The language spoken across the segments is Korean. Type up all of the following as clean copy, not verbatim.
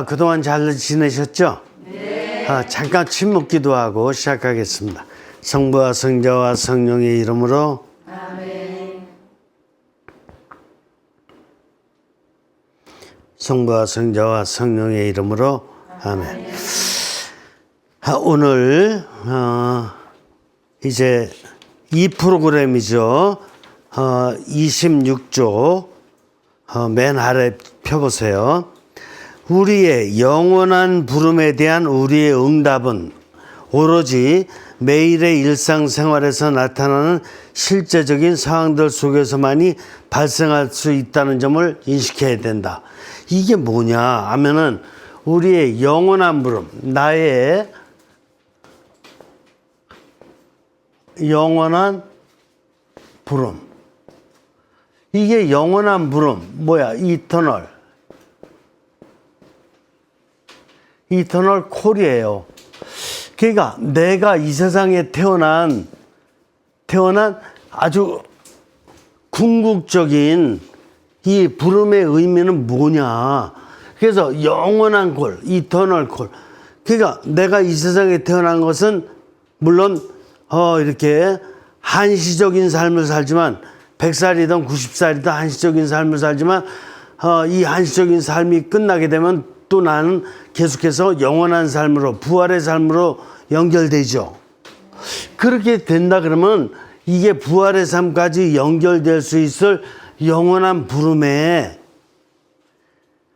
그동안 잘 지내셨죠? 네. 잠깐 침묵 기도하고 시작하겠습니다. 성부와 성자와 성령의 이름으로 아멘. 성부와 성자와 성령의 이름으로 아멘. 오늘 이제 이 프로그램이죠. 26조 맨 아래 펴보세요. 우리의 영원한 부름에 대한 우리의 응답은 오로지 매일의 일상생활에서 나타나는 실제적인 상황들 속에서만이 발생할 수 있다는 점을 인식해야 된다. 이게 뭐냐 하면은 우리의 영원한 부름, 나의 영원한 부름. 이게 영원한 부름, 뭐야? 이터널 콜이에요. 그러니까 내가 이 세상에 태어난 아주 궁극적인 이 부름의 의미는 뭐냐. 그래서 영원한 콜, 이터널 콜. 그러니까 내가 이 세상에 태어난 것은 물론 이렇게 한시적인 삶을 살지만 100살이든 90살이든 한시적인 삶을 살지만 이 한시적인 삶이 끝나게 되면 또 나는 계속해서 영원한 삶으로 부활의 삶으로 연결되죠. 그렇게 된다 그러면 이게 부활의 삶까지 연결될 수 있을 영원한 부름에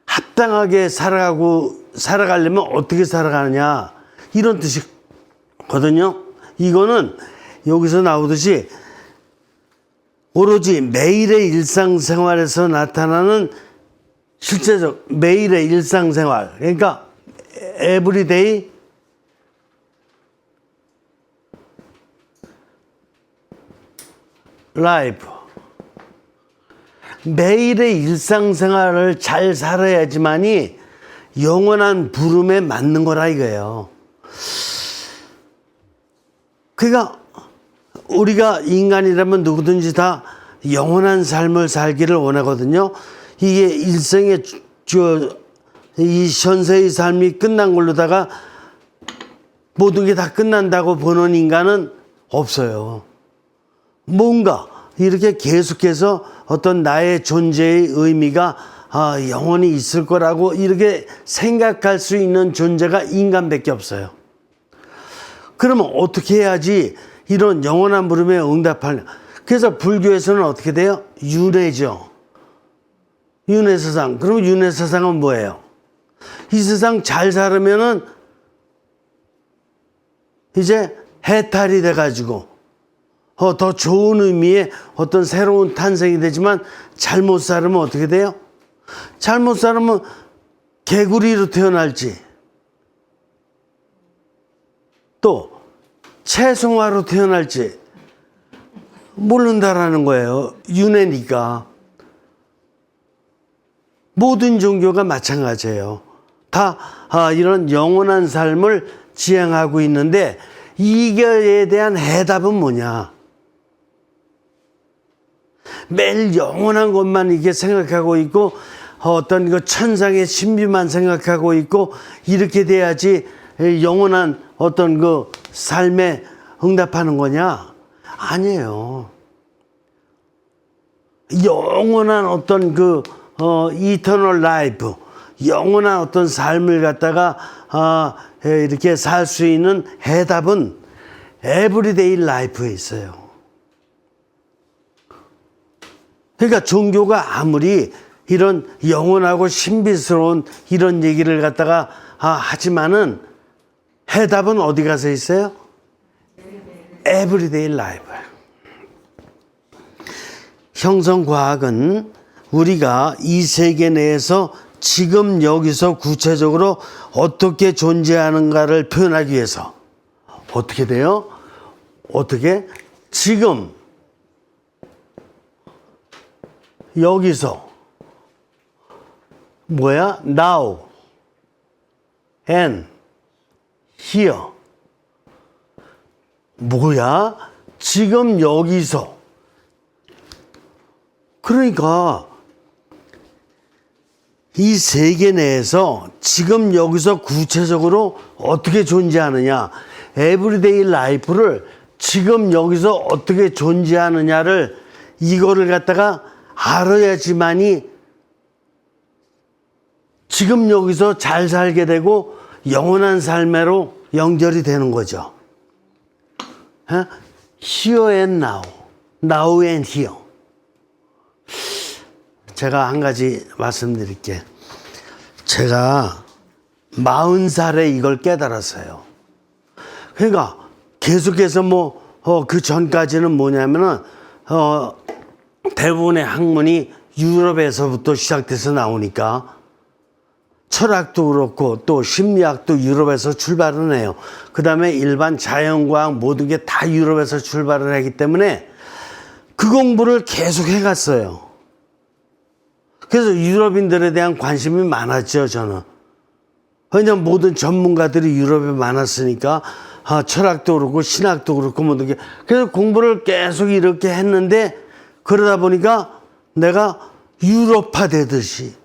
합당하게 살아가려면 어떻게 살아가느냐 이런 뜻이거든요. 이거는 여기서 나오듯이 오로지 매일의 일상생활에서 나타나는 실제적 매일의 일상생활, 그러니까 에브리데이 라이프, 매일의 일상생활을 잘 살아야지만이 영원한 부름에 맞는 거라 이거예요. 그러니까 우리가 인간이라면 누구든지 다 영원한 삶을 살기를 원하거든요. 이게 일생의 이 현세의 삶이 끝난 걸로다가 모든 게 다 끝난다고 보는 인간은 없어요. 뭔가 이렇게 계속해서 어떤 나의 존재의 의미가 영원히 있을 거라고 이렇게 생각할 수 있는 존재가 인간밖에 없어요. 그러면 어떻게 해야지 이런 영원한 부름에 응답하냐. 그래서 불교에서는 어떻게 돼요? 윤회죠. 윤회사상. 그럼 윤회사상은 뭐예요? 이 세상 잘 살으면은 이제 해탈이 돼가지고 더 좋은 의미의 어떤 새로운 탄생이 되지만 잘못 살으면 어떻게 돼요? 잘못 살으면 개구리로 태어날지 또 채송화로 태어날지 모른다라는 거예요. 윤회니까. 모든 종교가 마찬가지예요. 다 이런 영원한 삶을 지향하고 있는데 이거에 대한 해답은 뭐냐? 매일 영원한 것만 이렇게 생각하고 있고 어떤 그 천상의 신비만 생각하고 있고 이렇게 돼야지 영원한 어떤 그 삶에 응답하는 거냐? 아니에요. 영원한 어떤 그 이터널 라이프, 영원한 어떤 삶을 갖다가 이렇게 살 수 있는 해답은 에브리데이 라이프에 있어요. 그러니까 종교가 아무리 이런 영원하고 신비스러운 이런 얘기를 갖다가 하지만은 해답은 어디 가서 있어요? 에브리데이 라이프. 형성과학은 우리가 이 세계 내에서 지금 여기서 구체적으로 어떻게 존재하는가를 표현하기 위해서 어떻게 돼요? 어떻게? 지금 여기서 뭐야? Now and here. 뭐야? 지금 여기서. 그러니까 이 세계 내에서 지금 여기서 구체적으로 어떻게 존재하느냐, 에브리데이 라이프를 지금 여기서 어떻게 존재하느냐를 이거를 갖다가 알아야지만이 지금 여기서 잘 살게 되고 영원한 삶으로 연결이 되는 거죠. Here and now, now and here. 제가 한 가지 말씀드릴게. 제가 40살에 이걸 깨달았어요. 그러니까 계속해서 그 전까지는 뭐냐면은 대부분의 학문이 유럽에서부터 시작돼서 나오니까 철학도 그렇고 또 심리학도 유럽에서 출발을 해요. 그 다음에 일반 자연과학 모든 게 다 유럽에서 출발을 하기 때문에 그 공부를 계속 해갔어요. 그래서 유럽인들에 대한 관심이 많았죠, 저는. 왜냐면 모든 전문가들이 유럽에 많았으니까 철학도 그렇고 신학도 그렇고 모든 게. 그래서 공부를 계속 이렇게 했는데 그러다 보니까 내가 유럽화 되듯이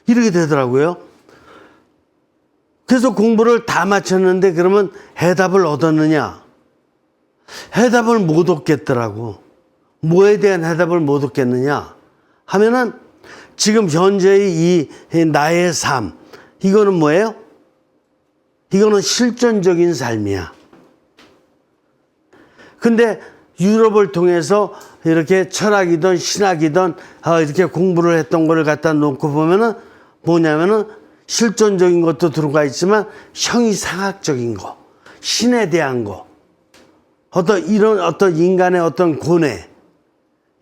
이렇게 되더라고요. 그래서 공부를 다 마쳤는데 그러면 해답을 얻었느냐? 해답을 못 얻겠더라고. 뭐에 대한 해답을 못 얻겠느냐 하면은 지금 현재의 이 나의 삶, 이거는 뭐예요? 이거는 실존적인 삶이야. 근데 유럽을 통해서 이렇게 철학이든 신학이든 이렇게 공부를 했던 걸 갖다 놓고 보면은 뭐냐면은 실존적인 것도 들어가 있지만 형이상학적인 거, 신에 대한 거, 이런 어떤 인간의 어떤 고뇌,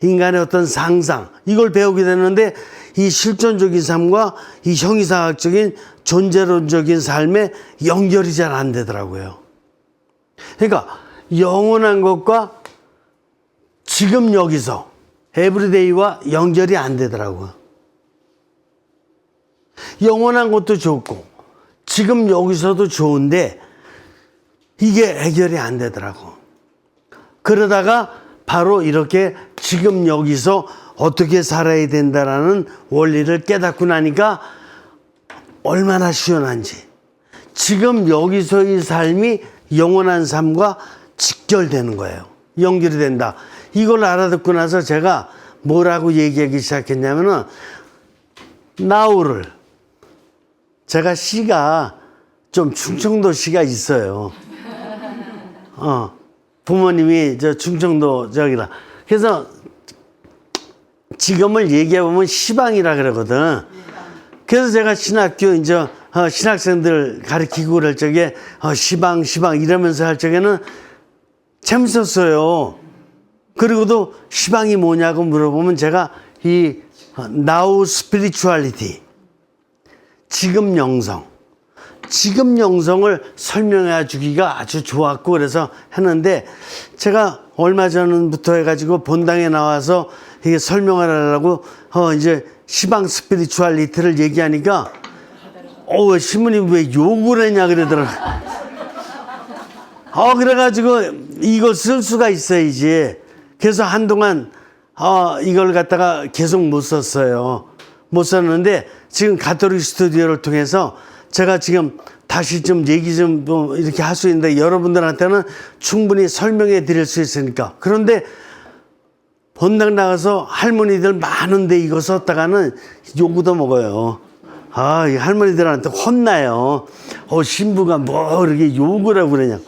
인간의 어떤 상상, 이걸 배우게 되는데 이 실존적인 삶과 이 형이상학적인 존재론적인 삶에 연결이 잘 안 되더라고요. 그러니까 영원한 것과 지금 여기서 에브리데이와 연결이 안 되더라고요. 영원한 것도 좋고 지금 여기서도 좋은데 이게 해결이 안 되더라고. 그러다가 바로 이렇게 지금 여기서 어떻게 살아야 된다라는 원리를 깨닫고 나니까 얼마나 시원한지. 지금 여기서의 삶이 영원한 삶과 직결되는 거예요. 연결이 된다. 이걸 알아듣고 나서 제가 뭐라고 얘기하기 시작했냐면은 now를, 제가 시가 좀 충청도 시가 있어요. 부모님이 충청도 저기라. 그래서 지금을 얘기해보면 시방이라 그러거든. 그래서 제가 신학교 신학생들 가르치고 그럴 적에 시방 이러면서 할 적에는 재밌었어요. 그리고도 시방이 뭐냐고 물어보면 제가 이 now spirituality, 지금 영성을 설명해 주기가 아주 좋았고 그래서 했는데 제가 얼마 전부터 해가지고 본당에 나와서 이게 설명을 하려고 이제 시방 스피리추얼리티를 얘기하니까 신부님 왜 욕을 했냐 그러더라고요. 그래가지고 이거 쓸 수가 있어야지. 그래서 한동안 이걸 갖다가 계속 못 썼어요. 못 썼는데 지금 가톨릭 스튜디오를 통해서 제가 지금 다시 좀 얘기 좀 이렇게 할 수 있는데 여러분들한테는 충분히 설명해 드릴 수 있으니까. 그런데 본당 나가서 할머니들 많은데 이거 썼다가는 욕도 먹어요. 이 할머니들한테 혼나요. 신부가 뭐 이렇게 욕을 하고 그러냐.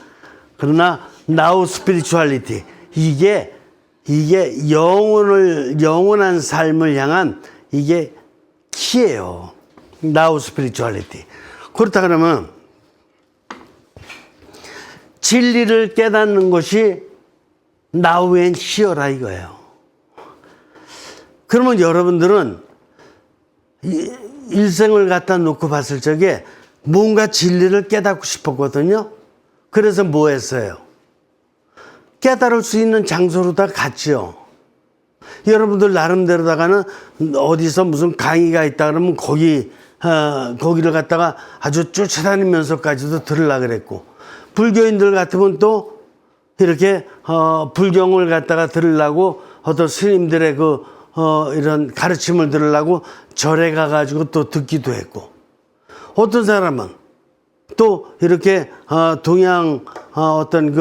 그러나 now spirituality, 이게 영원한 삶을 향한 이게 키예요. now spirituality. 그렇다 그러면 진리를 깨닫는 것이 now and here라 이거예요. 그러면 여러분들은 일생을 갖다 놓고 봤을 적에 뭔가 진리를 깨닫고 싶었거든요. 그래서 뭐 했어요? 깨달을 수 있는 장소로 다 갔죠. 여러분들 나름대로다가는 어디서 무슨 강의가 있다 그러면 거기를 갖다가 아주 쫓아다니면서까지도 들으려고 그랬고, 불교인들 같으면 또 이렇게 불경을 갖다가 들으려고 어떤 스님들의 이런 가르침을 들으려고 절에 가가지고 또 듣기도 했고, 어떤 사람은 또 이렇게 동양 어떤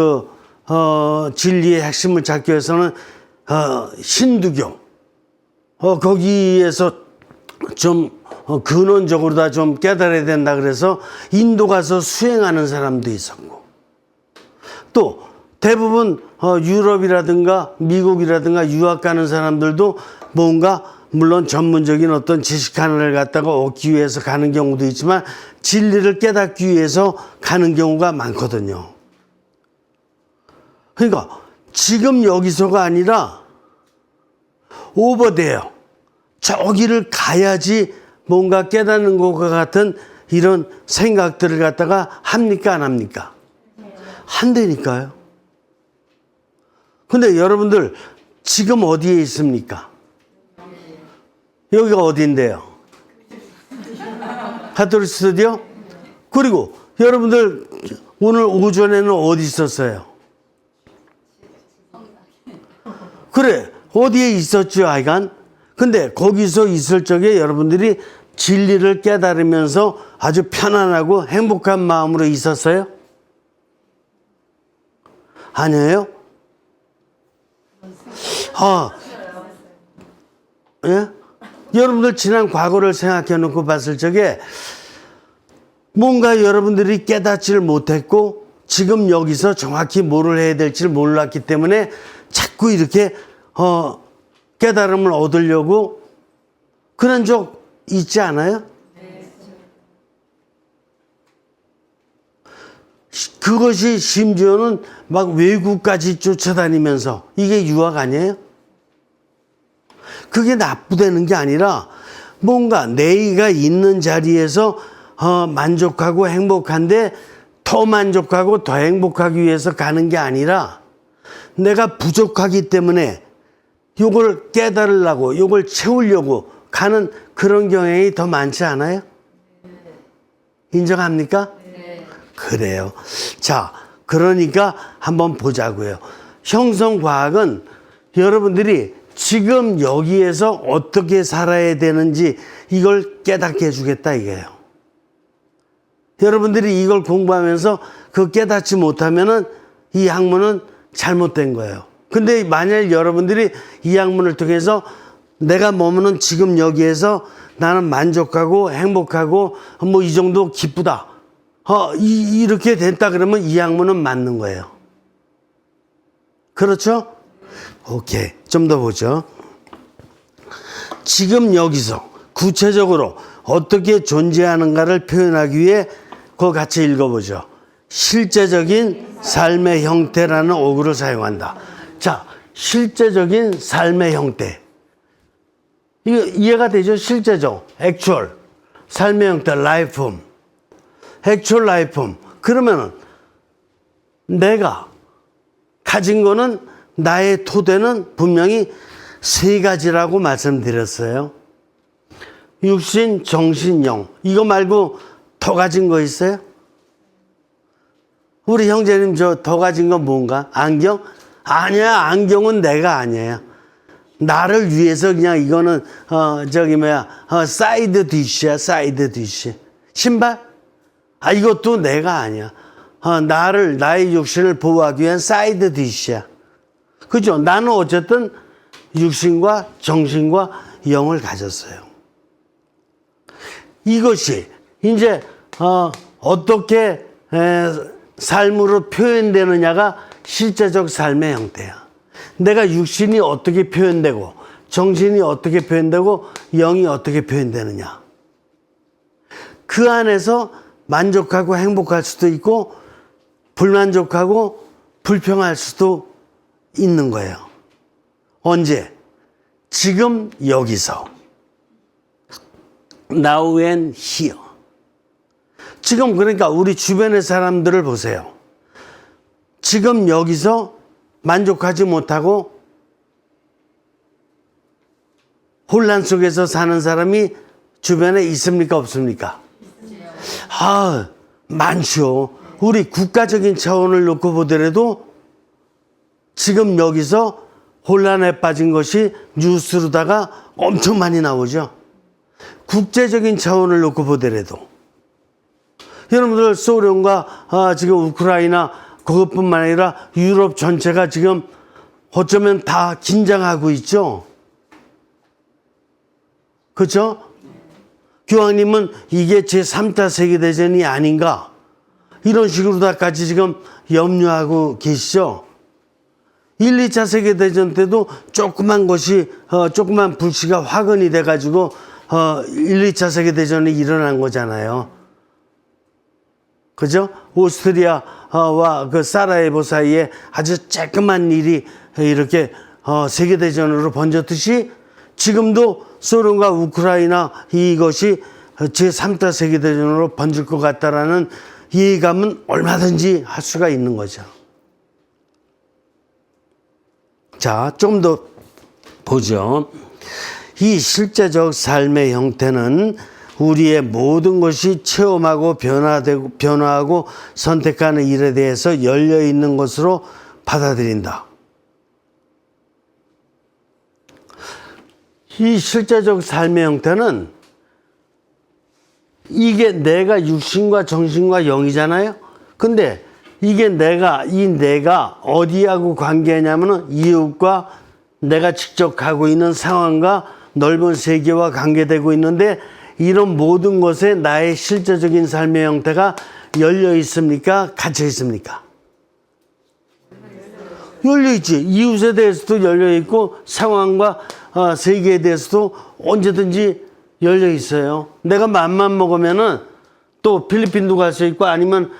진리의 핵심을 찾기 위해서는 힌두교 거기에서 좀 근원적으로 다 좀 깨달아야 된다 그래서 인도 가서 수행하는 사람도 있었고, 또 대부분 유럽이라든가 미국이라든가 유학 가는 사람들도 뭔가 물론 전문적인 어떤 지식 하나를 갖다가 얻기 위해서 가는 경우도 있지만 진리를 깨닫기 위해서 가는 경우가 많거든요. 그러니까 지금 여기서가 아니라 오버돼요. 저기를 가야지 뭔가 깨닫는 것과 같은 이런 생각들을 갖다가 합니까 안 합니까? 한다니까요. 근데 여러분들 지금 어디에 있습니까? 여기가 어디인데요? 가톨릭 스튜디오? 그리고 여러분들 오늘 오전에는 어디 있었어요? 그래, 어디에 있었죠, 하여간? 근데 거기서 있을 적에 여러분들이 진리를 깨달으면서 아주 편안하고 행복한 마음으로 있었어요? 아니에요? 예? 여러분들 지난 과거를 생각해 놓고 봤을 적에 뭔가 여러분들이 깨닫지를 못했고 지금 여기서 정확히 뭐를 해야 될지 몰랐기 때문에 자꾸 이렇게 깨달음을 얻으려고 그런 적 있지 않아요? 그것이 심지어는 막 외국까지 쫓아다니면서 이게 유학 아니에요? 그게 나쁘다는 게 아니라 뭔가 내가 있는 자리에서 만족하고 행복한데 더 만족하고 더 행복하기 위해서 가는 게 아니라 내가 부족하기 때문에 요걸 깨달으려고 요걸 채우려고 가는 그런 경향이 더 많지 않아요? 인정합니까? 그래요. 자, 그러니까 한번 보자고요. 형성과학은 여러분들이 지금 여기에서 어떻게 살아야 되는지 이걸 깨닫게 해주겠다 이게요. 여러분들이 이걸 공부하면서 그 깨닫지 못하면은 이 학문은 잘못된 거예요. 근데 만약 여러분들이 이 학문을 통해서 내가 머무는 지금 여기에서 나는 만족하고 행복하고 뭐 이 정도 기쁘다. 이렇게 됐다 그러면 이 학문은 맞는 거예요. 그렇죠? 오케이. 좀 더 보죠. 지금 여기서 구체적으로 어떻게 존재하는가를 표현하기 위해 그거 같이 읽어보죠. 실제적인 삶의 형태라는 어구를 사용한다. 자, 실제적인 삶의 형태. 이거 이해가 되죠? 실제적, 액츄얼, 삶의 형태, 라이프홈, 액츄얼 라이프홈. 그러면은 내가 가진 거는 나의 토대는 분명히 세 가지라고 말씀드렸어요. 육신, 정신, 영. 이거 말고 더 가진 거 있어요? 우리 형제님 저 더 가진 건 뭔가? 안경? 아니야, 안경은 내가 아니에요. 나를 위해서 그냥 이거는 사이드 디쉬야, 사이드 디쉬. 신발? 이것도 내가 아니야. 나의 육신을 보호하기 위한 사이드 디쉬야. 그죠? 나는 어쨌든 육신과 정신과 영을 가졌어요. 이것이 이제 어떻게 삶으로 표현되느냐가 실제적 삶의 형태야. 내가 육신이 어떻게 표현되고 정신이 어떻게 표현되고 영이 어떻게 표현되느냐. 그 안에서 만족하고 행복할 수도 있고 불만족하고 불평할 수도 있는 거예요. 언제? 지금 여기서. Now and here. 지금 그러니까 우리 주변의 사람들을 보세요. 지금 여기서 만족하지 못하고 혼란 속에서 사는 사람이 주변에 있습니까? 없습니까? 많죠. 우리 국가적인 차원을 놓고 보더라도 지금 여기서 혼란에 빠진 것이 뉴스로다가 엄청 많이 나오죠. 국제적인 차원을 놓고 보더라도 여러분들 소련과 지금 우크라이나 그것뿐만 아니라 유럽 전체가 지금 어쩌면 다 긴장하고 있죠. 그렇죠? 교황님은 이게 제3차 세계대전이 아닌가 이런 식으로다까지 지금 염려하고 계시죠. 1, 2차 세계대전 때도 조그만 것이 조그만 불씨가 화근이 돼가지고 1, 2차 세계대전이 일어난 거잖아요. 그죠? 오스트리아와 그 사라예보 사이에 아주 쬐끄만 일이 이렇게 세계대전으로 번졌듯이 지금도 소련과 우크라이나 이것이 제3차 세계대전으로 번질 것 같다라는 예감은 얼마든지 할 수가 있는 거죠. 자, 좀 더 보죠. 이 실제적 삶의 형태는 우리의 모든 것이 체험하고 변화하고 선택하는 일에 대해서 열려 있는 것으로 받아들인다. 이 실제적 삶의 형태는 이게 내가 육신과 정신과 영이잖아요. 근데 이게 이 내가 어디하고 관계냐면은 이웃과 내가 직접 가고 있는 상황과 넓은 세계와 관계되고 있는데 이런 모든 것에 나의 실제적인 삶의 형태가 열려 있습니까? 갇혀 있습니까? 열려 있지. 이웃에 대해서도 열려 있고 상황과 세계에 대해서도 언제든지 열려 있어요. 내가 맘만 먹으면은 또 필리핀도 갈 수 있고 아니면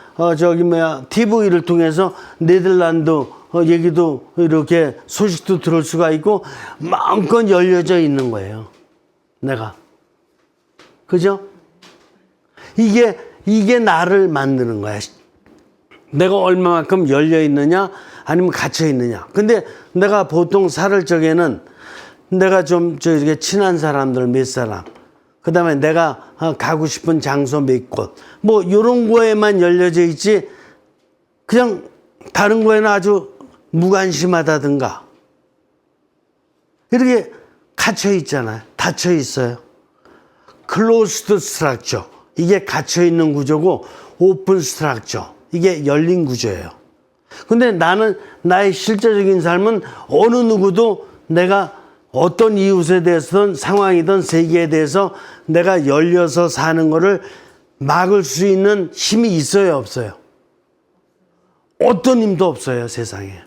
TV를 통해서 네덜란드 얘기도 이렇게 소식도 들을 수가 있고 마음껏 열려져 있는 거예요. 내가. 그죠? 이게 나를 만드는 거야. 내가 얼마만큼 열려 있느냐 아니면 갇혀 있느냐. 근데 내가 보통 살을 적에는 내가 좀 이렇게 친한 사람들 몇 사람, 그 다음에 내가 가고 싶은 장소 몇 곳, 뭐 이런 거에만 열려져 있지 그냥 다른 거에는 아주 무관심하다든가 이렇게 갇혀 있잖아요. 닫혀 있어요. 클로스드 스트럭처 이게 갇혀 있는 구조고 오픈 스트럭처 이게 열린 구조예요. 근데 나는 나의 실제적인 삶은 어느 누구도 내가 어떤 이웃에 대해서든 상황이든 세계에 대해서 내가 열려서 사는 거를 막을 수 있는 힘이 있어요, 없어요? 어떤 힘도 없어요, 세상에.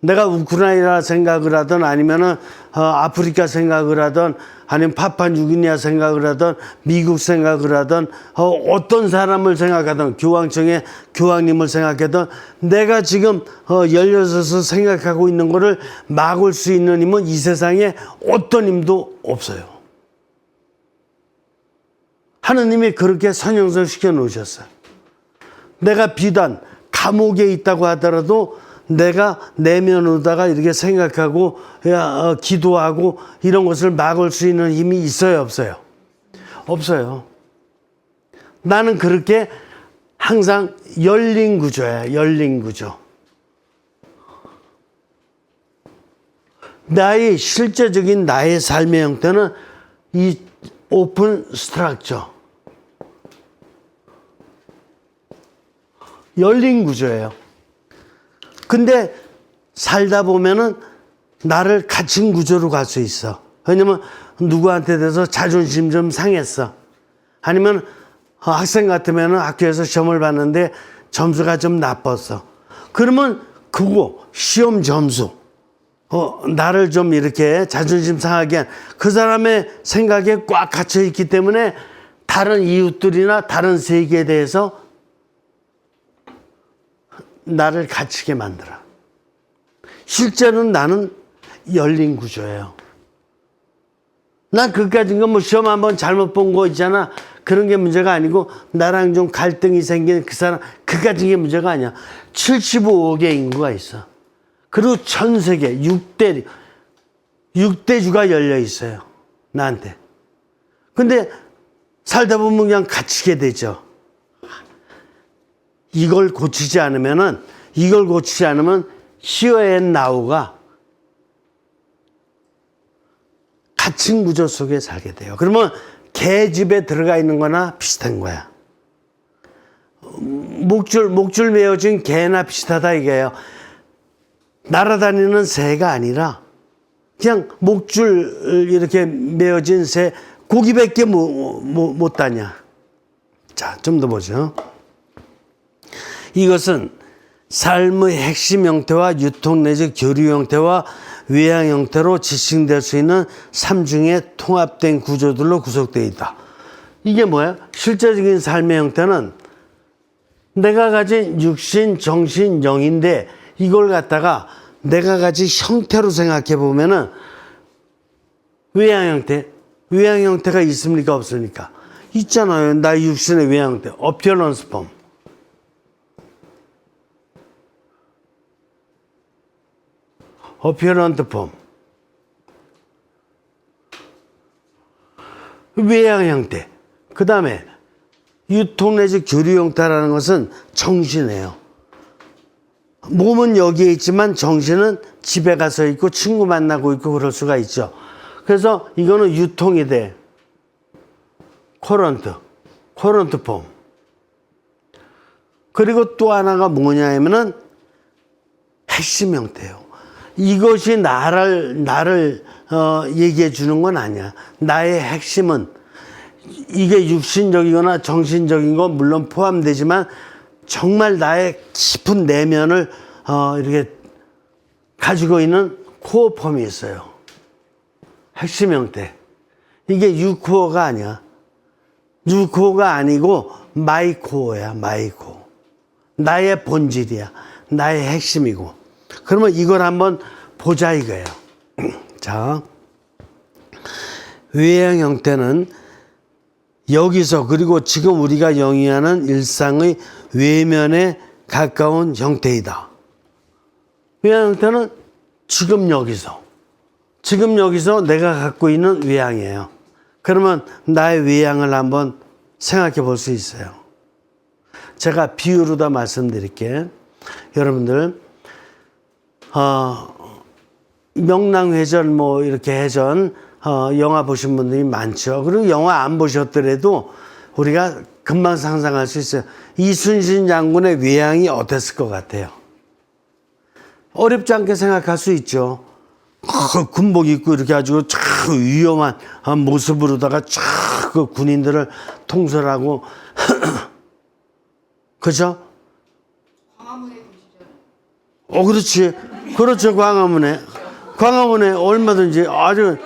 내가 우크라이나 생각을 하든 아니면은 아프리카 생각을 하든 아니면 파푸아뉴기니아 생각을 하든 미국 생각을 하든 어떤 사람을 생각하든 교황청의 교황님을 생각하든 내가 지금 열려서서 생각하고 있는 거를 막을 수 있는 힘은 이 세상에 어떤 힘도 없어요. 하느님이 그렇게 선형성시켜 놓으셨어요. 내가 비단 감옥에 있다고 하더라도 내가 내면으로다가 이렇게 생각하고 기도하고 이런 것을 막을 수 있는 힘이 있어요, 없어요? 없어요. 나는 그렇게 항상 열린 구조야, 열린 구조. 나의 실제적인 나의 삶의 형태는 이 오픈 스트럭처, 열린 구조예요. 근데 살다 보면은 나를 갇힌 구조로 갈 수 있어. 왜냐면 누구한테 대해서 자존심 좀 상했어. 아니면 학생 같으면은 학교에서 시험을 봤는데 점수가 좀 나빴어. 그러면 그거 시험 점수 나를 좀 이렇게 자존심 상하게 한 그 사람의 생각에 꽉 갇혀 있기 때문에 다른 이웃들이나 다른 세계에 대해서 나를 갇히게 만들어. 실제로는 나는 열린 구조예요. 난 그까짓 거 시험 한번 잘못 본 거 있잖아. 그런 게 문제가 아니고 나랑 좀 갈등이 생긴 그 사람 그까짓 게 문제가 아니야. 75억의 인구가 있어. 그리고 전 세계 6대주가 열려 있어요. 나한테. 근데 살다 보면 그냥 갇히게 되죠. 이걸 고치지 않으면 시어앤 나우가 갇힌 구조 속에 살게 돼요. 그러면 개 집에 들어가 있는 거나 비슷한 거야. 목줄 메어진 개나 비슷하다 이게요. 날아다니는 새가 아니라 그냥 목줄 이렇게 메어진 새, 고기밖에 못 다녀. 자, 좀 더 보죠. 이것은 삶의 핵심 형태와 유통 내지 교류 형태와 외양 형태로 지칭될 수 있는 삼중의 통합된 구조들로 구성되어 있다. 이게 뭐야? 실제적인 삶의 형태는 내가 가진 육신, 정신, 영인데 이걸 갖다가 내가 가진 형태로 생각해 보면은 외양 형태, 외양 형태가 있습니까? 없습니까? 있잖아요. 나의 육신의 외양 형태, appearance form. apparent form. 외양 형태. 그 다음에 유통 내지 교류 형태라는 것은 정신이에요. 몸은 여기에 있지만 정신은 집에 가서 있고 친구 만나고 있고 그럴 수가 있죠. 그래서 이거는 유통이 돼. 커런트 폼. 그리고 또 하나가 뭐냐 하면은 핵심 형태예요. 이것이 나를 얘기해 주는 건 아니야. 나의 핵심은 이게 육신적이거나 정신적인 건 물론 포함되지만 정말 나의 깊은 내면을 이렇게 가지고 있는 코어 폼이 있어요. 핵심 형태. 이게 유코어가 아니야. 유코어가 아니고 마이코어야, 마이코어. 나의 본질이야. 나의 핵심이고. 그러면 이걸 한번 보자 이거예요. 자, 외양 형태는 여기서 그리고 지금 우리가 영위하는 일상의 외면에 가까운 형태이다. 외양 형태는 지금 여기서 내가 갖고 있는 외양이에요. 그러면 나의 외양을 한번 생각해 볼 수 있어요. 제가 비유로 다 말씀드릴게요. 여러분들 명랑회전 뭐 이렇게 해전 영화 보신 분들이 많죠. 그리고 영화 안 보셨더라도 우리가 금방 상상할 수 있어요. 이순신 장군의 외양이 어땠을 것 같아요? 어렵지 않게 생각할 수 있죠. 군복 입고 이렇게 가지고 참 위험한 모습으로다가 쫙 그 군인들을 통솔하고 그죠? 광화문에 계시죠? 그렇지. 그렇죠. 광화문에 얼마든지 아주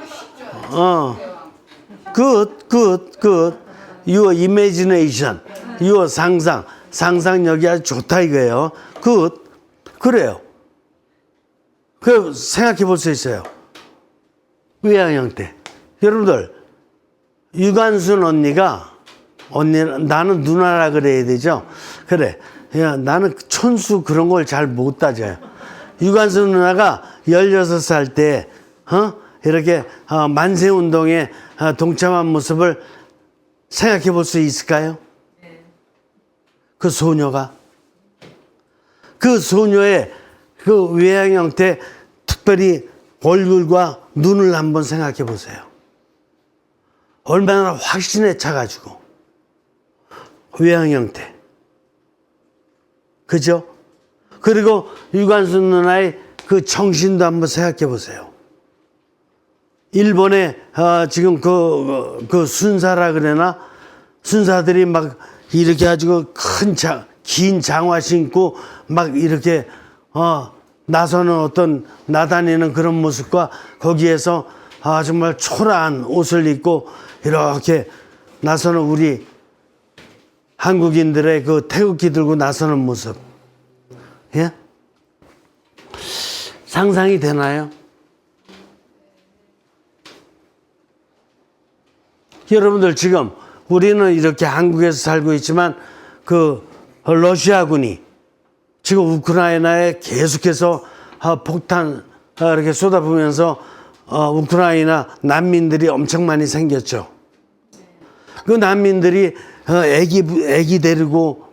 good. Your imagination, your 상상력이 아주 좋다 이거예요. good. 그래요. 그 생각해 볼 수 있어요. 외양 형태. 여러분들 유관순 언니가 나는 누나라 그래야 되죠. 그래. 야, 나는 촌수 그런 걸 잘 못 따져요. 유관순 누나가 16살 때 이렇게 만세운동에 동참한 모습을 생각해 볼 수 있을까요? 그 소녀가 그 소녀의 그 외양 형태 특별히 얼굴과 눈을 한번 생각해 보세요. 얼마나 확신에 차가지고 외양 형태 그죠? 그리고 유관순 누나의 그 정신도 한번 생각해 보세요. 일본에 지금 그 순사라 그래나 순사들이 막 이렇게 가지고 긴 장화 신고 막 이렇게 나서는 어떤 나다니는 그런 모습과 거기에서 정말 초라한 옷을 입고 이렇게 나서는 우리 한국인들의 그 태극기 들고 나서는 모습. 예? 상상이 되나요? 여러분들 지금 우리는 이렇게 한국에서 살고 있지만 그 러시아군이 지금 우크라이나에 계속해서 폭탄 이렇게 쏟아부으면서 우크라이나 난민들이 엄청 많이 생겼죠. 그 난민들이 애기 데리고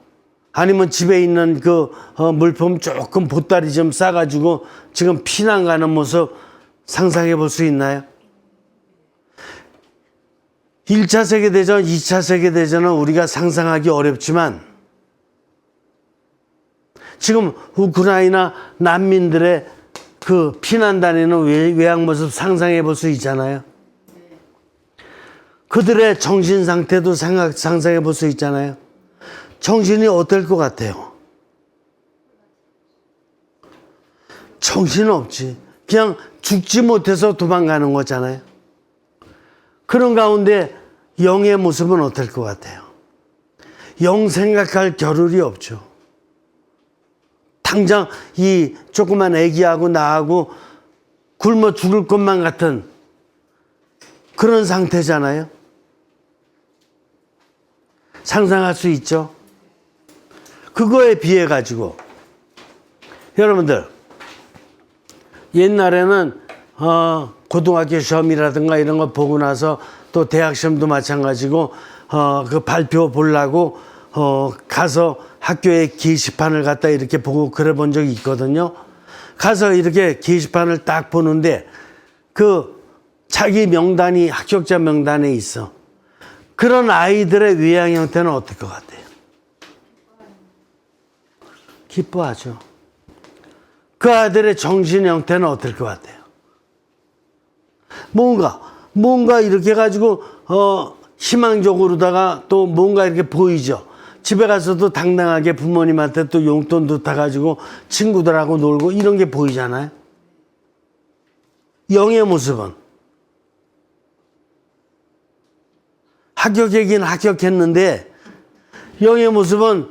아니면 집에 있는 그 물품 조금 보따리 좀 싸가지고 지금 피난 가는 모습 상상해 볼 수 있나요? 1차 세계대전, 2차 세계대전은 우리가 상상하기 어렵지만 지금 우크라이나 난민들의 그 피난 다니는 외양 모습 상상해 볼 수 있잖아요. 그들의 정신 상태도 상상해 볼 수 있잖아요. 정신이 어떨 것 같아요? 정신은 없지. 그냥 죽지 못해서 도망가는 거잖아요. 그런 가운데 영의 모습은 어떨 것 같아요? 영 생각할 겨를이 없죠. 당장 이 조그만 애기하고 나하고 굶어 죽을 것만 같은 그런 상태잖아요. 상상할 수 있죠. 그거에 비해 가지고 여러분들 옛날에는 고등학교 시험이라든가 이런 거 보고 나서 또 대학 시험도 마찬가지고 그 발표 보려고 가서 학교에 게시판을 갖다 이렇게 보고 그래 본 적이 있거든요. 가서 이렇게 게시판을 딱 보는데 그 자기 명단이 합격자 명단에 있어. 그런 아이들의 외양 형태는 어떨 것 같아요? 기뻐하죠. 그 아들의 정신 형태는 어떨 것 같아요? 뭔가 이렇게 가지고 희망적으로다가 또 뭔가 이렇게 보이죠. 집에 가서도 당당하게 부모님한테 또 용돈도 타가지고 친구들하고 놀고 이런 게 보이잖아요. 영의 모습은 합격하긴 합격했는데 영의 모습은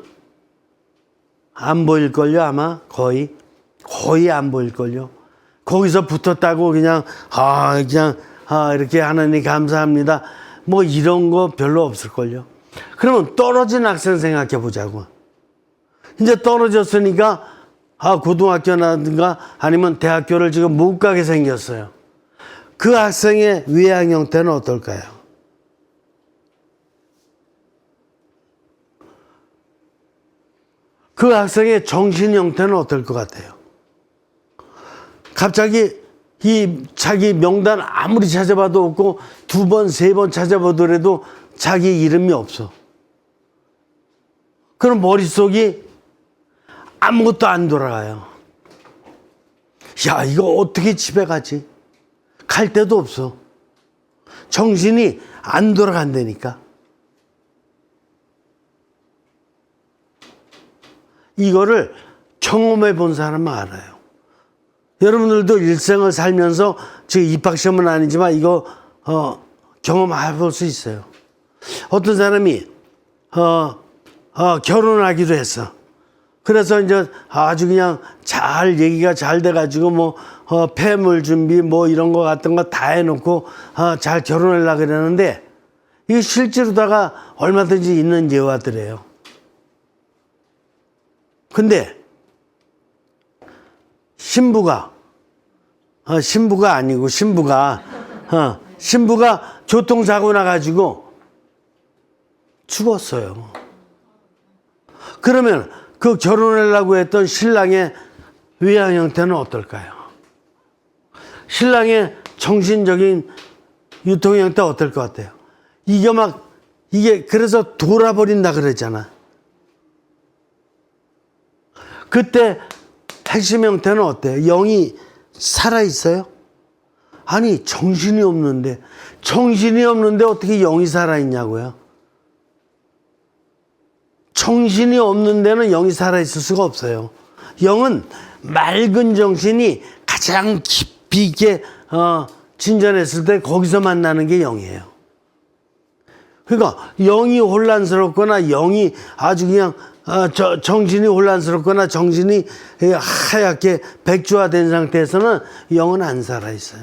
안 보일걸요. 아마 거의 안 보일걸요. 거기서 붙었다고 그냥 이렇게 하나님 감사합니다. 뭐 이런 거 별로 없을걸요. 그러면 떨어진 학생 생각해 보자고. 이제 떨어졌으니까 고등학교라든가 아니면 대학교를 지금 못 가게 생겼어요. 그 학생의 외양 형태는 어떨까요? 그 학생의 정신 형태는 어떨 것 같아요? 갑자기 이 자기 명단 아무리 찾아봐도 없고 2번, 3번 찾아보더라도 자기 이름이 없어. 그럼 머릿속이 아무것도 안 돌아가요. 야, 이거 어떻게 집에 가지? 갈 데도 없어. 정신이 안 돌아간다니까. 이거를 경험해 본 사람은 알아요. 여러분들도 일생을 살면서 지금 입학시험은 아니지만 이거 경험해 볼 수 있어요. 어떤 사람이 결혼하기로 했어. 그래서 이제 아주 그냥 잘 얘기가 잘 돼가지고 뭐 폐물 준비 뭐 이런 거 같은 거 다 해놓고 잘 결혼하려고 그러는데 이게 실제로다가 얼마든지 있는 예화들이에요. 근데 신부가 교통사고 나가지고 죽었어요. 그러면 그 결혼하려고 했던 신랑의 외양 형태는 어떨까요? 신랑의 정신적인 유통 형태 어떨 것 같아요? 이게 그래서 돌아버린다 그랬잖아. 그때 핵심 형태는 어때요? 영이 살아있어요? 아니, 정신이 없는데 어떻게 영이 살아있냐고요? 정신이 없는 데는 영이 살아있을 수가 없어요. 영은 맑은 정신이 가장 깊이 있게 진전했을 때 거기서 만나는 게 영이에요. 그러니까 영이 혼란스럽거나 영이 아주 그냥 정신이 혼란스럽거나 정신이 하얗게 백주화된 상태에서는 영은 안 살아있어요.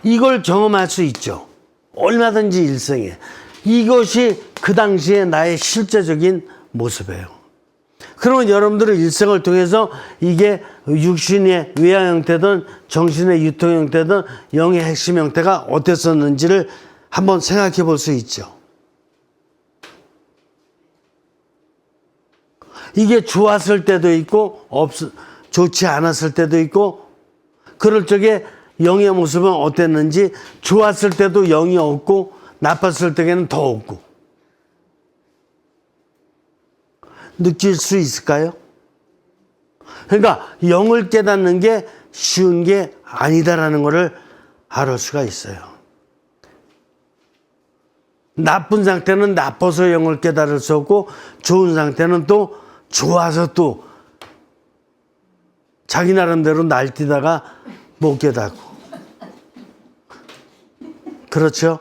이걸 경험할 수 있죠. 얼마든지 일생에. 이것이 그 당시에 나의 실제적인 모습이에요. 그러면 여러분들은 일생을 통해서 이게 육신의 외양 형태든 정신의 유통 형태든 영의 핵심 형태가 어땠었는지를 한번 생각해 볼 수 있죠. 이게 좋았을 때도 있고 좋지 않았을 때도 있고 그럴 적에 영의 모습은 어땠는지 좋았을 때도 영이 없고 나빴을 때에는 더 없고 느낄 수 있을까요? 그러니까 영을 깨닫는 게 쉬운 게 아니다라는 것을 알 수가 있어요. 나쁜 상태는 나빠서 영을 깨달을 수 없고 좋은 상태는 또 좋아서 또 자기 나름대로 날뛰다가 못 깨닫고. 그렇죠?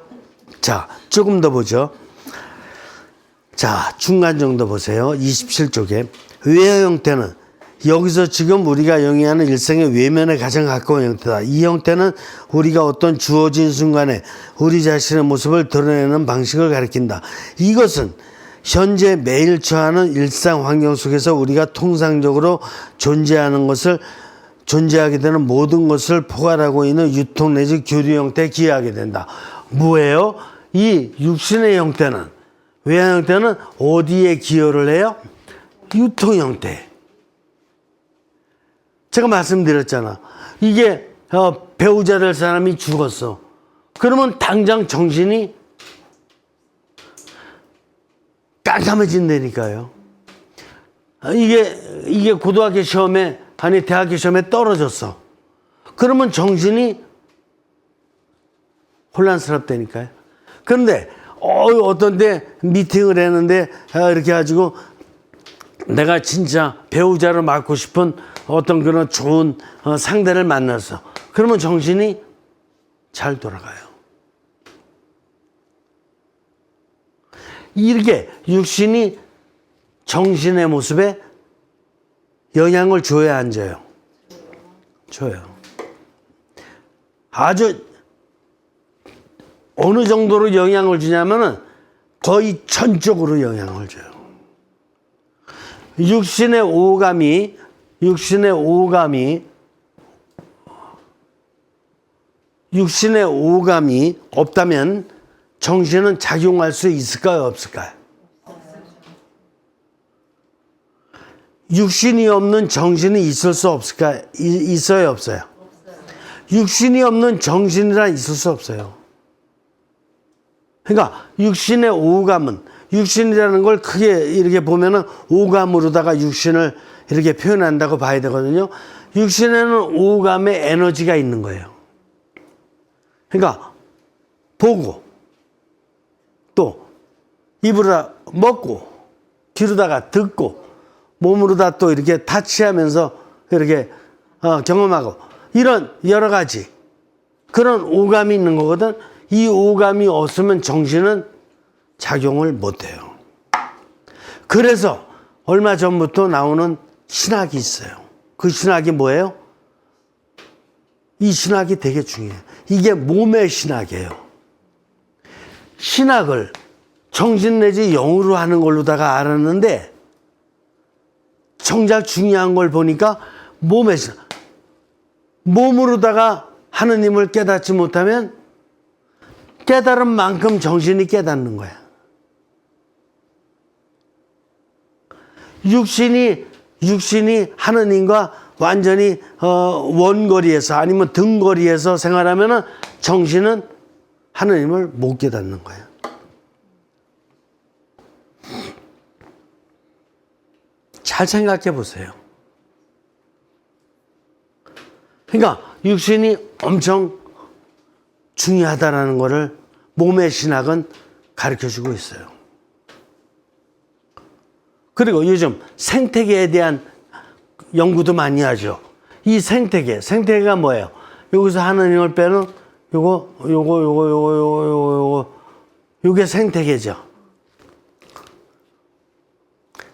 자, 조금 더 보죠. 자, 중간 정도 보세요. 27쪽에. 외의 형태는 여기서 지금 우리가 영위하는 일생의 외면에 가장 가까운 형태다. 이 형태는 우리가 어떤 주어진 순간에 우리 자신의 모습을 드러내는 방식을 가리킨다. 이것은 현재 매일 처하는 일상 환경 속에서 우리가 통상적으로 존재하게 되는 모든 것을 포괄하고 있는 유통 내지 교류 형태에 기여하게 된다. 뭐예요? 이 육신의 형태는, 외의 형태는 어디에 기여를 해요? 유통 형태. 제가 말씀드렸잖아. 이게 배우자 될 사람이 죽었어. 그러면 당장 정신이 깜깜해진다니까요. 이게 고등학교 시험에 아니 대학교 시험에 떨어졌어. 그러면 정신이 혼란스럽다니까요. 그런데 어떤 데 미팅을 했는데 이렇게 해가지고 내가 진짜 배우자를 맡고 싶은 어떤 그런 좋은 상대를 만났어. 그러면 정신이 잘 돌아가요. 이렇게 육신이 정신의 모습에 영향을 줘야 안 줘요? 줘요. 아주 어느 정도로 영향을 주냐면은 거의 전적으로 영향을 줘요. 육신의 오감이 없다면 정신은 작용할 수 있을까요, 없을까요? 육신이 없는 정신이 있을 수 없을까요? 있어요, 없어요? 육신이 없는 정신이란 있을 수 없어요. 그러니까 육신의 오감은, 육신이라는 걸 크게 이렇게 보면은 오감으로다가 육신을 이렇게 표현한다고 봐야 되거든요. 육신에는 오감의 에너지가 있는 거예요. 그러니까 보고 또 입으로 먹고 귀로다가 듣고 몸으로다 또 이렇게 타치하면서 이렇게 경험하고 이런 여러 가지 그런 오감이 있는 거거든. 이 오감이 없으면 정신은 작용을 못해요. 그래서 얼마 전부터 나오는 신학이 있어요. 그 신학이 뭐예요? 이 신학이 되게 중요해요. 이게 몸의 신학이에요. 신학을 정신 내지 영으로 하는 걸로다가 알았는데 정작 중요한 걸 보니까 몸의 신학. 몸으로다가 하느님을 깨닫지 못하면 깨달은 만큼 정신이 깨닫는 거야. 육신이 하느님과 완전히 원거리에서 아니면 등거리에서 생활하면 정신은 하느님을 못 깨닫는 거예요. 잘 생각해 보세요. 그러니까 육신이 엄청 중요하다라는 것을 몸의 신학은 가르쳐주고 있어요. 그리고 요즘 생태계에 대한 연구도 많이 하죠. 이 생태계가 뭐예요? 여기서 하느님을 빼는 요게 생태계죠.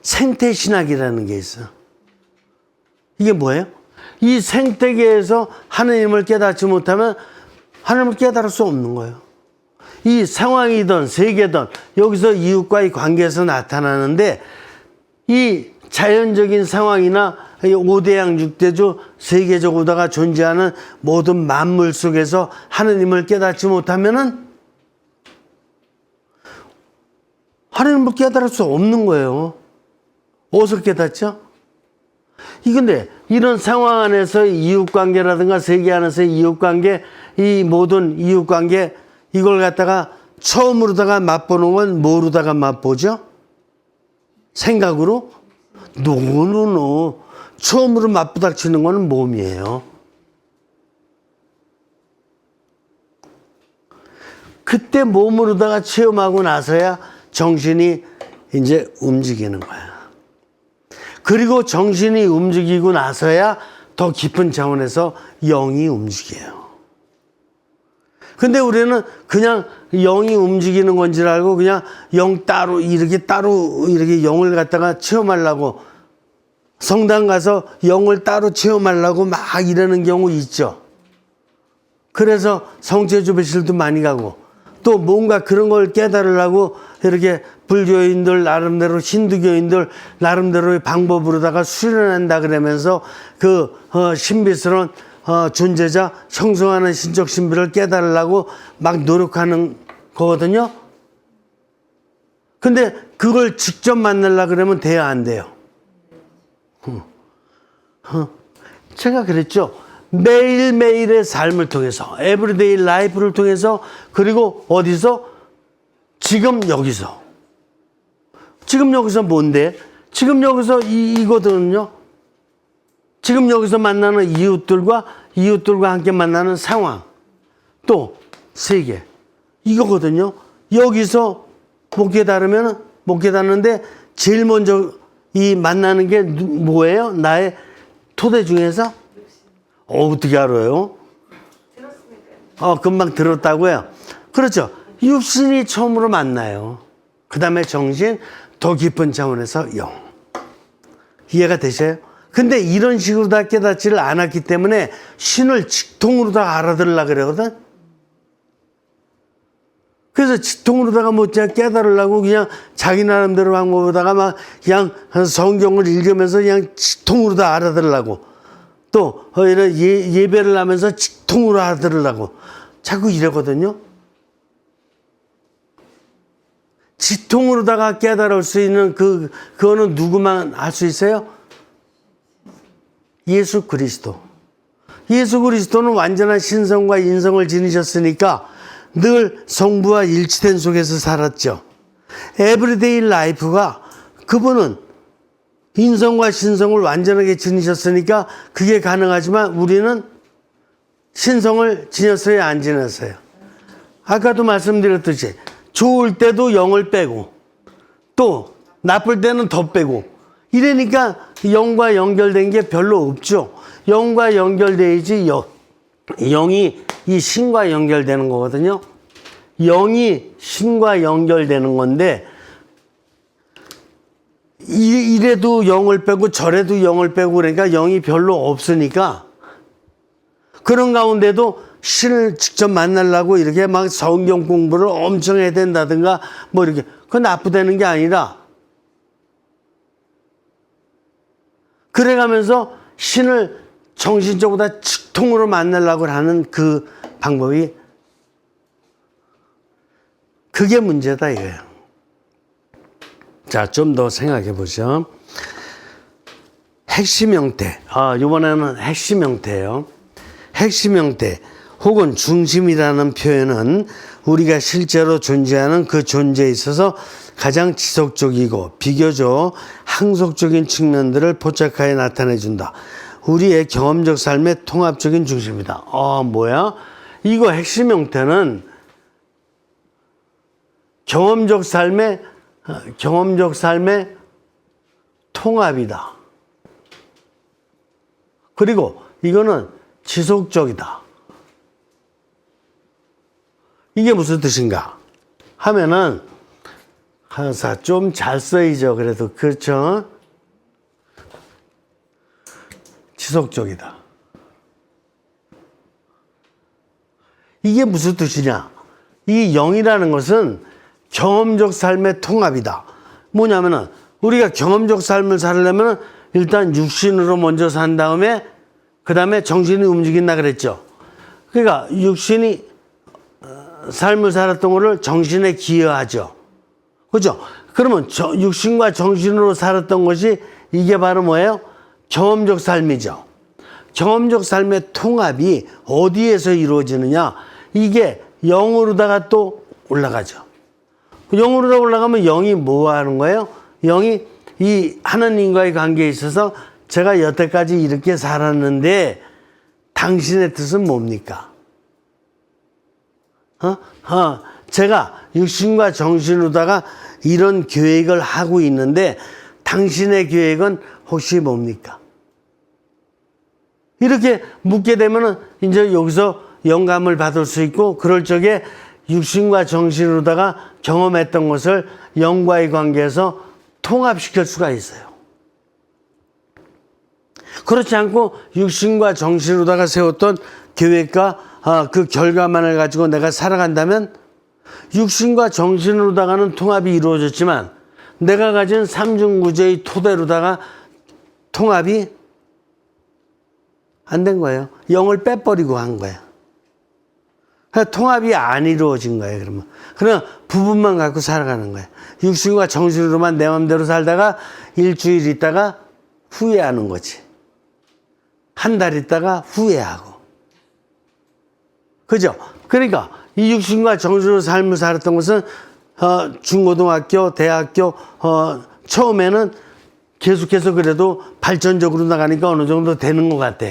생태신학이라는 게 있어. 이게 뭐예요? 이 생태계에서 하느님을 깨닫지 못하면 하나님을 깨달을 수 없는 거예요. 이 상황이든 세계든 여기서 이웃과의 관계에서 나타나는데 이 자연적인 상황이나 5대양 6대주 세계적으로다가 존재하는 모든 만물 속에서 하느님을 깨닫지 못하면은 하느님을 깨달을 수 없는 거예요. 어디서 깨닫죠? 근데 이런 상황 안에서의 이웃관계라든가 세계 안에서의 이웃관계, 이 모든 이웃관계, 이걸 갖다가 처음으로다가 맛보는 건 뭐로다가 맛보죠? 생각으로? 노노노. 처음으로 맞부닥치는 거는 몸이에요. 그때 몸으로다가 체험하고 나서야 정신이 이제 움직이는 거야. 그리고 정신이 움직이고 나서야 더 깊은 차원에서 영이 움직여요. 근데 우리는 그냥 영이 움직이는 건 줄 알고 그냥 영 따로 이렇게 영을 갖다가 체험하려고 성당 가서 영을 따로 체험하려고 막 이러는 경우 있죠. 그래서 성체조배실도 많이 가고 또 뭔가 그런 걸 깨달으려고 이렇게 불교인들 나름대로 힌두교인들 나름대로의 방법으로다가 수련한다 그러면서 그 신비스러운 존재자 형성하는 신적 신비를 깨달으려고 막 노력하는 거거든요. 근데 그걸 직접 만나려고 그러면 돼야 안 돼요. 제가 그랬죠. 매일매일의 삶을 통해서 에브리데이 라이프를 통해서 그리고 어디서? 지금 여기서 뭔데? 지금 여기서 이거거든요. 지금 여기서 만나는 이웃들과 함께 만나는 상황 또 세계 이거거든요. 여기서 못 깨달는데 제일 먼저 이 만나는 게 뭐예요? 나의 토대 중에서? 어떻게 알아요? 들었으니까요. 금방 들었다고요? 그렇죠. 육신이 처음으로 만나요. 그 다음에 정신, 더 깊은 차원에서 영. 이해가 되셔요? 근데 이런 식으로 다 깨닫지를 않았기 때문에 신을 직통으로 다 알아들으려고 그러거든? 그래서 직통으로다가 못 깨달으려고 그냥 자기 나름대로 방법으로다가 막 그냥 성경을 읽으면서 그냥 직통으로 다 알아들으려고 또 이런 예배를 하면서 직통으로 알아들으려고 자꾸 이러거든요. 직통으로다가 깨달을 수 있는 그거는 누구만 할 수 있어요? 예수 그리스도. 예수 그리스도는 완전한 신성과 인성을 지니셨으니까 늘 성부와 일치된 속에서 살았죠. 에브리데이 라이프가 그분은 인성과 신성을 완전하게 지니셨으니까 그게 가능하지만 우리는 신성을 지녔어요, 안 지녔어요? 아까도 말씀드렸듯이 좋을 때도 영을 빼고 또 나쁠 때는 더 빼고 이러니까 영과 연결된 게 별로 없죠. 영과 연결돼야지 영이 이 신과 연결되는 거거든요. 영이 신과 연결되는 건데 이래도 영을 빼고 저래도 영을 빼고 그러니까 영이 별로 없으니까 그런 가운데도 신을 직접 만나려고 이렇게 막 성경 공부를 엄청 해야 된다든가 뭐 이렇게 그건 나쁘다는 게 아니라 그래가면서 신을 정신적으로 다 직통으로 만나려고 하는 그 방법이 그게 문제다 이거예요. 자, 좀 더 생각해 보죠. 핵심 형태. 이번에는 핵심 형태예요. 핵심 형태 혹은 중심이라는 표현은 우리가 실제로 존재하는 그 존재에 있어서 가장 지속적이고 비교적 항속적인 측면들을 포착하여 나타내준다. 우리의 경험적 삶의 통합적인 중심이다. 뭐야? 이거 핵심 형태는 경험적 삶의 통합이다. 그리고 이거는 지속적이다. 이게 무슨 뜻인가 하면은 항상 좀 잘 써이죠. 그래도 그렇죠. 지속적이다. 이게 무슨 뜻이냐? 이 영이라는 것은 경험적 삶의 통합이다. 뭐냐면은 우리가 경험적 삶을 살려면 일단 육신으로 먼저 산 다음에 그 다음에 정신이 움직인다 그랬죠. 그러니까 육신이 삶을 살았던 거를 정신에 기여하죠. 그죠? 그러면 육신과 정신으로 살았던 것이 이게 바로 뭐예요? 경험적 삶이죠. 경험적 삶의 통합이 어디에서 이루어지느냐? 이게 영으로다가 또 올라가죠. 영으로다 올라가면 영이 뭐 하는 거예요? 영이 이 하나님과의 관계에 있어서 제가 여태까지 이렇게 살았는데 당신의 뜻은 뭡니까? 제가 육신과 정신으로다가 이런 계획을 하고 있는데 당신의 계획은 혹시 뭡니까? 이렇게 묻게 되면은 이제 여기서 영감을 받을 수 있고 그럴 적에 육신과 정신으로다가 경험했던 것을 영과의 관계에서 통합시킬 수가 있어요. 그렇지 않고 육신과 정신으로다가 세웠던 계획과 그 결과만을 가지고 내가 살아간다면 육신과 정신으로다가는 통합이 이루어졌지만 내가 가진 삼중구제의 토대로다가 통합이 안 된 거예요. 영을 빼버리고 한 거야. 통합이 안 이루어진 거예요. 그러면 그냥 부분만 갖고 살아가는 거예요. 육신과 정신으로만 내 마음대로 살다가 일주일 있다가 후회하는 거지. 한 달 있다가 후회하고. 그죠? 그러니까 이 육신과 정신으로 삶을 살았던 것은 중고등학교, 대학교 처음에는 계속해서 그래도 발전적으로 나가니까 어느 정도 되는 것 같아.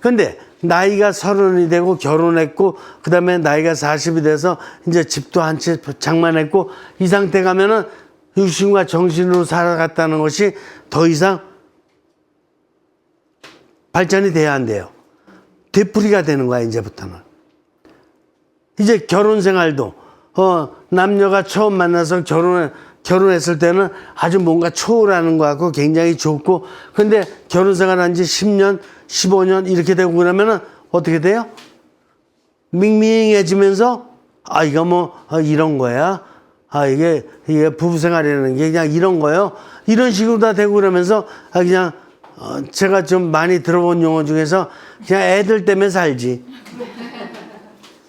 근데 나이가 30이 되고 결혼했고 그다음에 나이가 40이 돼서 이제 집도 한 채 장만했고 이 상태 가면은 육신과 정신으로 살아갔다는 것이 더 이상 발전이 돼야 안 돼요. 되풀이가 되는 거야 이제부터는. 이제 결혼 생활도 남녀가 처음 만나서 결혼했을 때는 아주 뭔가 초월하는 것 같고 굉장히 좋고 근데 결혼 생활한 지 10년, 15년 이렇게 되고 그러면은 어떻게 돼요? 밍밍해지면서 이거 뭐 이런 거야. 이게 부부 생활이라는 게 그냥 이런 거예요. 이런 식으로 다 되고 그러면서 그냥 제가 좀 많이 들어본 용어 중에서 그냥 애들 때문에 살지.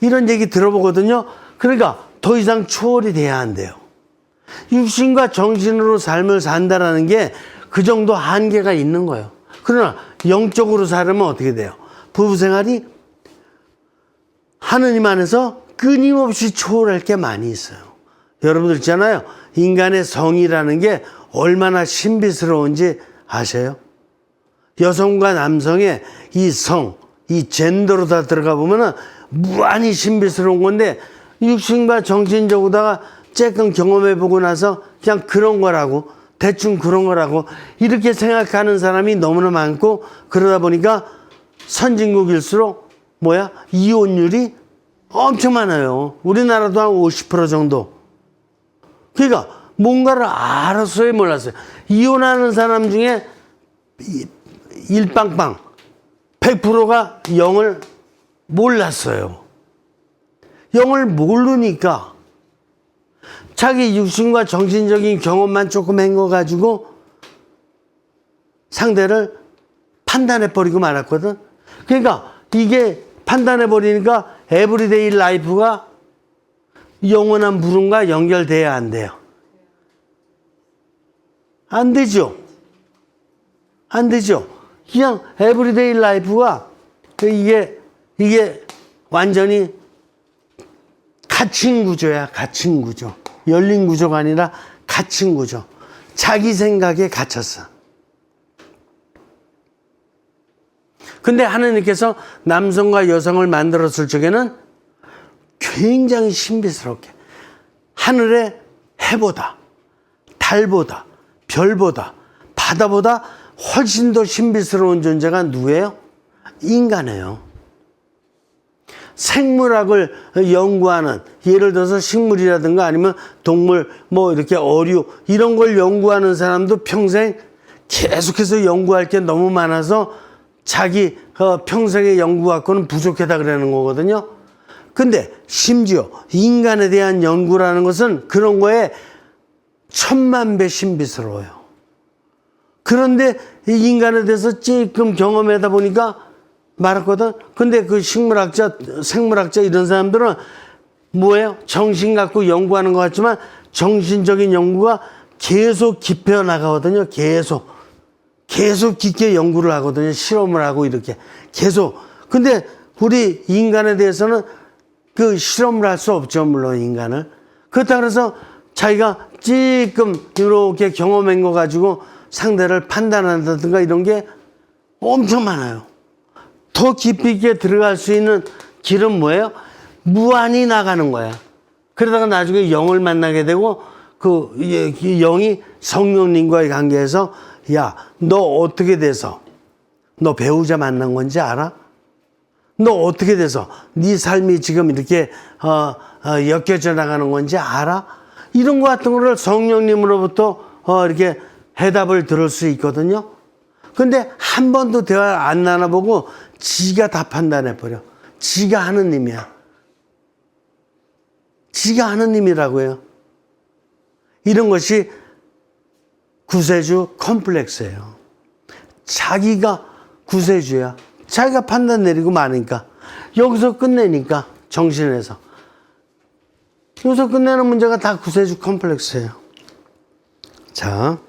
이런 얘기 들어보거든요. 그러니까 더 이상 초월이 돼야 한대요. 육신과 정신으로 삶을 산다라는 게 그 정도 한계가 있는 거예요. 그러나 영적으로 살으면 어떻게 돼요? 부부 생활이 하느님 안에서 끊임없이 초월할 게 많이 있어요. 여러분들 있잖아요. 인간의 성이라는 게 얼마나 신비스러운지 아세요? 여성과 남성의 이 성, 이 젠더로 다 들어가 보면은 무한히 신비스러운 건데 육신과 정신적으로다가 조금 경험해보고 나서 그냥 그런 거라고 대충 그런 거라고 이렇게 생각하는 사람이 너무나 많고 그러다 보니까 선진국일수록 이혼율이 엄청 많아요. 우리나라도 한 50% 정도. 그러니까 뭔가를 알았어요 몰랐어요. 이혼하는 사람 중에 일빵빵 100%가 영을 몰랐어요. 영을 모르니까 자기 육신과 정신적인 경험만 조금 한 거 가지고 상대를 판단해버리고 말았거든. 그러니까 이게 판단해버리니까 에브리데이 라이프가 영원한 부름과 연결돼야 안 돼요. 안 되죠. 안 되죠. 그냥 에브리데이 라이프가 이게 완전히 갇힌 구조야. 갇힌 구조. 열린 구조가 아니라 갇힌 구조. 자기 생각에 갇혔어. 근데 하나님께서 남성과 여성을 만들었을 적에는 굉장히 신비스럽게 하늘의 해보다 달보다 별보다 바다보다 훨씬 더 신비스러운 존재가 누구예요? 인간이에요. 생물학을 연구하는 예를 들어서 식물이라든가 아니면 동물 이렇게 어류 이런 걸 연구하는 사람도 평생 계속해서 연구할 게 너무 많아서 자기 평생의 연구 갖고는 부족하다 그러는 거거든요. 근데 심지어 인간에 대한 연구라는 것은 그런 거에 1000만 배 신비스러워요. 그런데 이 인간에 대해서 조금 경험하다 보니까 말았거든. 근데 그 식물학자, 생물학자 이런 사람들은 정신 갖고 연구하는 것 같지만 정신적인 연구가 계속 깊어 나가거든요. 계속. 계속 깊게 연구를 하거든요. 실험을 하고 이렇게 계속. 근데 우리 인간에 대해서는 그 실험을 할 수 없죠. 물론 인간을. 그렇다 그래서 자기가 찔끔 이렇게 경험한 거 가지고 상대를 판단한다든가 이런 게 엄청 많아요. 더 깊이 있게 들어갈 수 있는 길은 뭐예요? 무한히 나가는 거야. 그러다가 나중에 영을 만나게 되고 그 영이 성령님과의 관계에서 야, 너 어떻게 돼서 너 배우자 만난 건지 알아? 너 어떻게 돼서 네 삶이 지금 이렇게 엮여져 나가는 건지 알아? 이런 것 같은 거를 성령님으로부터 이렇게 해답을 들을 수 있거든요. 근데 한 번도 대화 안 나눠보고 지가 다 판단해버려. 지가 하느님이야. 지가 하느님이라고요. 이런 것이 구세주 컴플렉스예요. 자기가 구세주야. 자기가 판단 내리고 마니까. 여기서 끝내니까 정신에서. 여기서 끝내는 문제가 다 구세주 컴플렉스예요. 자,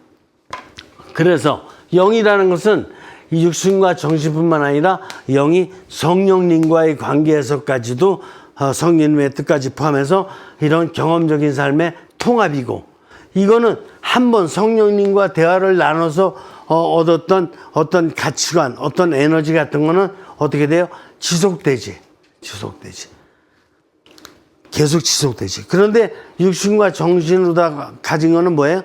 그래서 영이라는 것은 이 육신과 정신뿐만 아니라 영이 성령님과의 관계에서까지도 성령님의 뜻까지 포함해서 이런 경험적인 삶의 통합이고, 이거는 한번 성령님과 대화를 나눠서 얻었던 어떤 가치관, 어떤 에너지 같은 거는 어떻게 돼요? 지속되지. 계속 지속되지. 그런데 육신과 정신으로 다 가진 거는 뭐예요?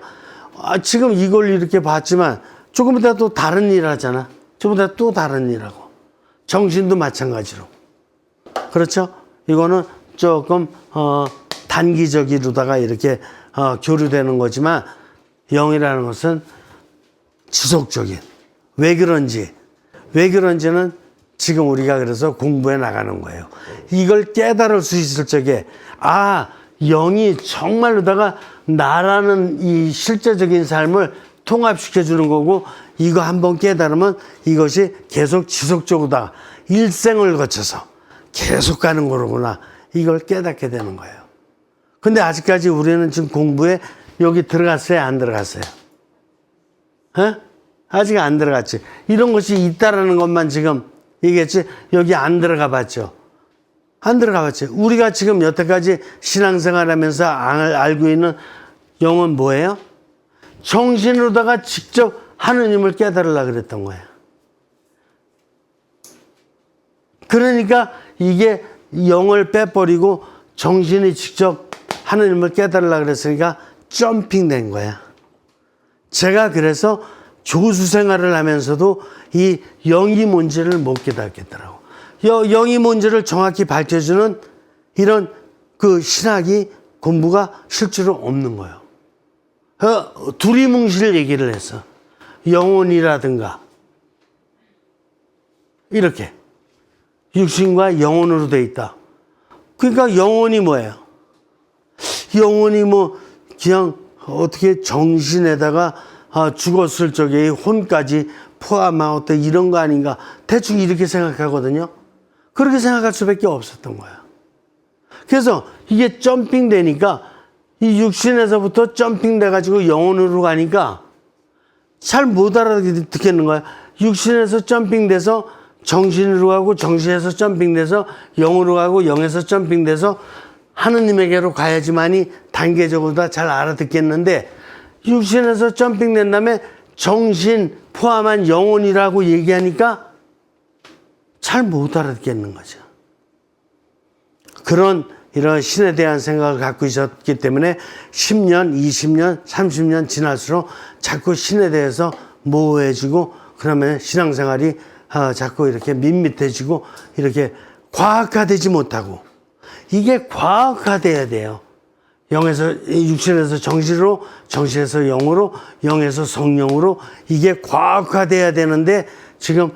지금 이걸 이렇게 봤지만 조금 이따 또 다른 일 하잖아. 조금 이따 또 다른 일 하고. 정신도 마찬가지로. 그렇죠? 이거는 조금 단기적이로다가 이렇게 교류되는 거지만 영이라는 것은 지속적인. 왜 그런지는 지금 우리가 그래서 공부해 나가는 거예요. 이걸 깨달을 수 있을 적에 영이 정말로다가 나라는 이 실제적인 삶을 통합시켜 주는 거고, 이거 한번 깨달으면 이것이 계속 지속적으로다가 일생을 거쳐서 계속 가는 거로구나. 이걸 깨닫게 되는 거예요. 근데 아직까지 우리는 지금 공부에 여기 들어갔어요? 안 들어갔어요? 아직 안 들어갔지. 이런 것이 있다라는 것만 지금 얘기했지, 여기 안 들어가 봤죠? 안 들어가 봤지. 우리가 지금 여태까지 신앙생활 하면서 알고 있는 영은 뭐예요? 정신으로다가 직접 하느님을 깨달으려고 그랬던 거예요. 그러니까 이게 영을 빼버리고 정신이 직접 하느님을 깨달으려고 그랬으니까 점핑된 거야. 제가 그래서 교수 생활을 하면서도 이 영이 뭔지를 못 깨닫겠더라고. 영이 뭔지를 정확히 밝혀주는 이런 그 신학이 공부가 실제로 없는 거예요. 두리뭉실 얘기를 했어. 영혼이라든가 이렇게 육신과 영혼으로 돼 있다. 그러니까 영혼이 뭐예요? 영혼이 뭐 그냥 어떻게 정신에다가 죽었을 적에 혼까지 포함하고 이런 거 아닌가, 대충 이렇게 생각하거든요. 그렇게 생각할 수밖에 없었던 거야. 그래서 이게 점핑 되니까 이 육신에서부터 점핑 돼가지고 영혼으로 가니까 잘 못 알아듣겠는 거야. 육신에서 점핑 돼서 정신으로 가고, 정신에서 점핑 돼서 영으로 가고, 영에서 점핑 돼서 하느님에게로 가야지만이 단계적으로 다 잘 알아듣겠는데, 육신에서 점핑 된 다음에 정신 포함한 영혼이라고 얘기하니까 잘 못 알아듣겠는 거죠. 이런 신에 대한 생각을 갖고 있었기 때문에 10년, 20년, 30년 지날수록 자꾸 신에 대해서 모호해지고, 그러면 신앙생활이 자꾸 이렇게 밋밋해지고 이렇게 과학화되지 못하고, 이게 과학화돼야 돼요. 육신에서 정신으로, 정신에서 영으로, 영에서 성령으로, 이게 과학화돼야 되는데 지금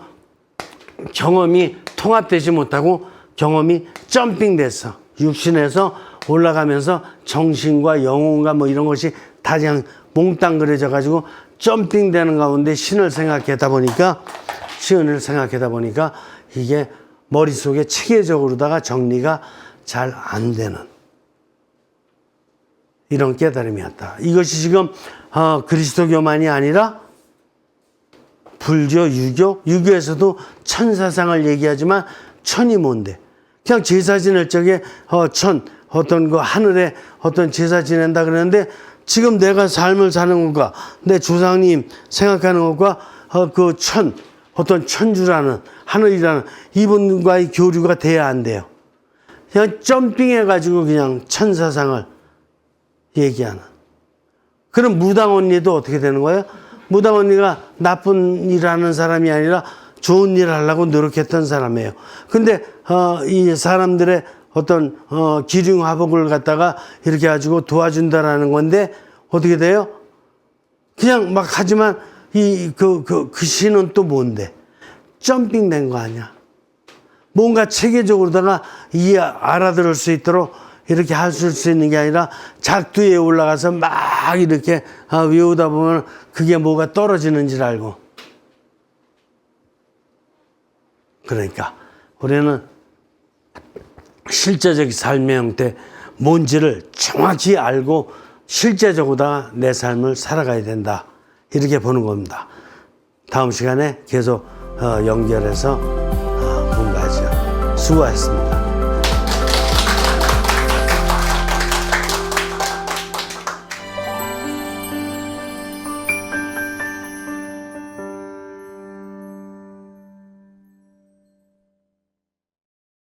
경험이 통합되지 못하고 경험이 점핑됐어. 육신에서 올라가면서 정신과 영혼과 뭐 이런 것이 다 그냥 몽땅 그려져 가지고 점핑되는 가운데 신을 생각하다 보니까 이게 머릿속에 체계적으로다가 정리가 잘 안 되는 이런 깨달음이었다. 이것이 지금 그리스도교만이 아니라 불교, 유교, 유교에서도 천사상을 얘기하지만 천이 뭔데? 그냥 제사 지낼 적에 어떤 그 하늘에 어떤 제사 지낸다 그러는데 지금 내가 삶을 사는 것과 내 조상님 생각하는 것과 그 어떤 천주라는 하늘이라는 이분과의 교류가 돼야 안 돼요. 그냥 점핑해가지고 그냥 천사상을 얘기하는. 그럼 무당 언니도 어떻게 되는 거예요? 무당 언니가 나쁜 일 하는 사람이 아니라 좋은 일 하려고 노력했던 사람이에요. 근데 이 사람들의 어떤 기륭화복을 갖다가 이렇게 가지고 도와준다라는 건데 어떻게 돼요? 그냥 막 하지만 그 신은 또 뭔데? 점핑된 거 아니야. 뭔가 체계적으로다가 알아들을 수 있도록 이렇게 할 수 있는 게 아니라 작두에 올라가서 막 이렇게 외우다 보면 그게 뭐가 떨어지는 줄 알고. 그러니까 우리는 실제적 삶의 형태 뭔지를 정확히 알고 실제적으로 내 삶을 살아가야 된다. 이렇게 보는 겁니다. 다음 시간에 계속 연결해서 공부하죠. 수고하셨습니다.